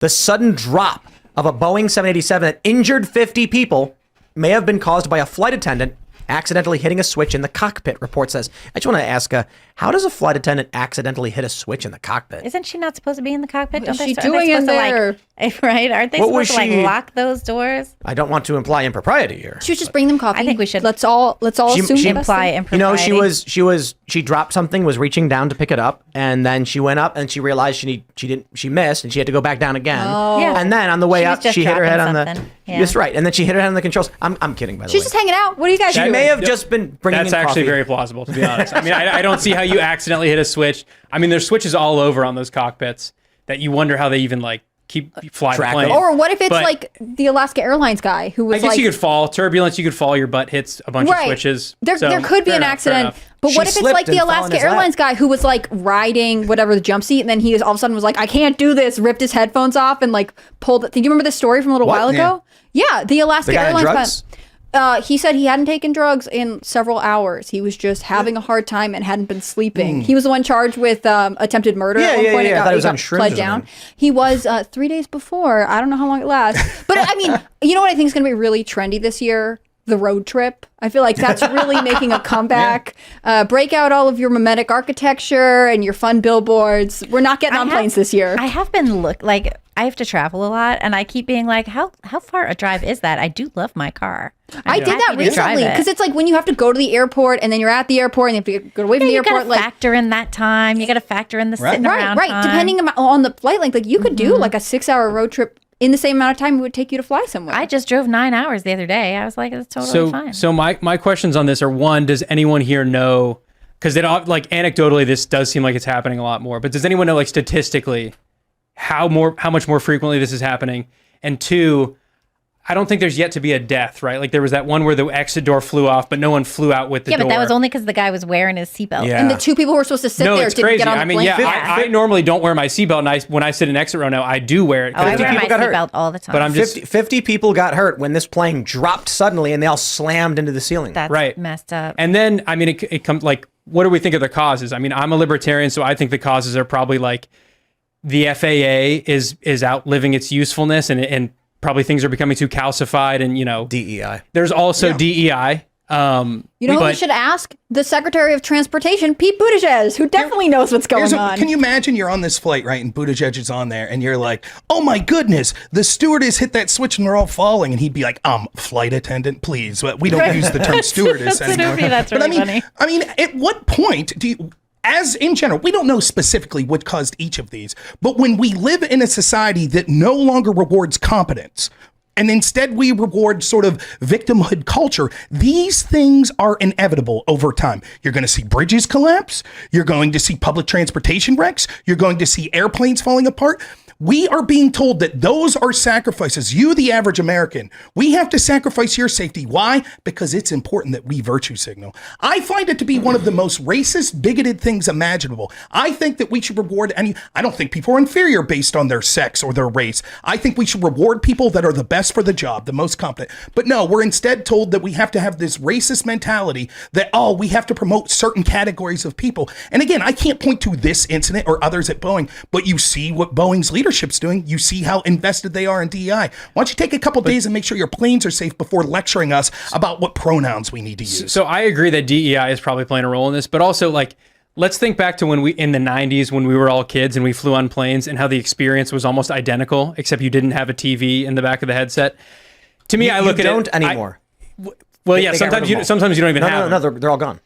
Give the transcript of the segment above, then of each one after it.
The sudden drop of a Boeing 787 that injured 50 people may have been caused by a flight attendant accidentally hitting a switch in the cockpit, report says. I just want to ask, how does a flight attendant accidentally hit a switch in the cockpit? Isn't she not supposed to be in the cockpit? What's she doing in there? Right? Aren't they supposed to lock those doors? I don't want to imply impropriety here. She was just bringing them coffee. I think we should. Let's all assume she imply impropriety. You know, she dropped something, was reaching down to pick it up, and then she went up and she realized she missed, and she had to go back down again. Oh. Yeah. And then on the way up, she hit her head on the. Yeah. That's right, and then she hit her head on the controls. I'm kidding, by the way. She's just hanging out. What are you guys doing? She may have just been bringing in That's actually coffee. very plausible, to be honest. I mean, I don't see how you accidentally hit a switch. I mean, there's switches all over on those cockpits that you wonder how they even fly the plane. Or what if it's like the Alaska Airlines guy who was I guess you could fall. Turbulence, you could fall. Your butt hits a bunch of switches. There could be an accident. But what if it's like the Alaska Airlines guy who was like riding whatever the jump seat, and then he all of a sudden was like, I can't do this, ripped his headphones off and like pulled it. Do you remember this story from a little while ago? Yeah, the Alaska Airlines guy. He said he hadn't taken drugs in several hours. He was just having a hard time and hadn't been sleeping. He was the one charged with attempted murder at one point. I thought he was on shrooms pled down. He was 3 days before. I don't know how long it lasts. But I mean, you know what I think is going to be really trendy this year? The road trip. I feel like that's really making a comeback. Break out all of your mimetic architecture and your fun billboards. We're not getting on planes this year. I have been I have to travel a lot, and I keep being like, how far a drive is that? I do love my car. I did that recently because it's like when you have to go to the airport and then you're at the airport and you have to go away from the airport. You got to factor in that time. You got to factor in the sitting around time. Depending on the flight length, like you could do like a 6-hour road trip in the same amount of time it would take you to fly somewhere. I just drove 9 hours the other day. I was like, it's totally fine. So my questions on this are, one, does anyone here know, because anecdotally this does seem like it's happening a lot more, but does anyone know like statistically how much more frequently this is happening? And two, I don't think there's yet to be a death, right? Like there was that one where the exit door flew off, but no one flew out with the door. Yeah, but that was only because the guy was wearing his seatbelt. Yeah. And the two people who were supposed to sit there it's didn't crazy. get on the plane. I normally don't wear my seatbelt, and when I sit in exit row now, I do wear it. I wear my seatbelt all the time. But 50 people got hurt when this plane dropped suddenly and they all slammed into the ceiling. That's messed up. And then, I mean, it comes like, what do we think of the causes? I mean, I'm a libertarian, so I think the causes are probably like the FAA is outliving its usefulness, and probably things are becoming too calcified, and DEI. There's also DEI. You know who we should ask? The Secretary of Transportation, Pete Buttigieg, who definitely knows what's going on. Can you imagine you're on this flight, right, and Buttigieg is on there, and you're like, oh my goodness, the stewardess hit that switch and they're all falling, and he'd be like, flight attendant, please. We don't use the term stewardess anymore. That's really funny. I mean, at what point do you... As in general, we don't know specifically what caused each of these, but when we live in a society that no longer rewards competence, and instead we reward sort of victimhood culture, these things are inevitable over time. You're going to see bridges collapse. You're going to see public transportation wrecks. You're going to see airplanes falling apart. We are being told that those are sacrifices. You, the average American, we have to sacrifice your safety. Why? Because it's important that we virtue signal. I find it to be one of the most racist, bigoted things imaginable. I think that we should reward I don't think people are inferior based on their sex or their race. I think we should reward people that are the best for the job, the most competent. But no, we're instead told that we have to have this racist mentality that, we have to promote certain categories of people. And again, I can't point to this incident or others at Boeing, but you see what Boeing's leadership's doing. You see how invested they are in DEI. Why don't you take a couple days and make sure your planes are safe before lecturing us about what pronouns we need to use? So I agree that DEI is probably playing a role in this, but also like, let's think back to when in the 90s when we were all kids and we flew on planes and how the experience was almost identical, except you didn't have a TV in the back of the headset. To me, I look at it. You don't anymore. Sometimes you don't even have them. No, they're all gone.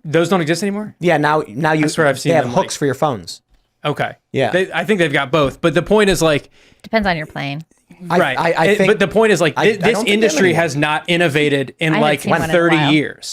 Those don't exist anymore? Yeah, now you swear I've seen they have them, hooks for your phones. Okay. Yeah. I think they've got both. But the point is like... Depends on your plane. Right. I think, but the point is like this industry has not innovated in like 30 years.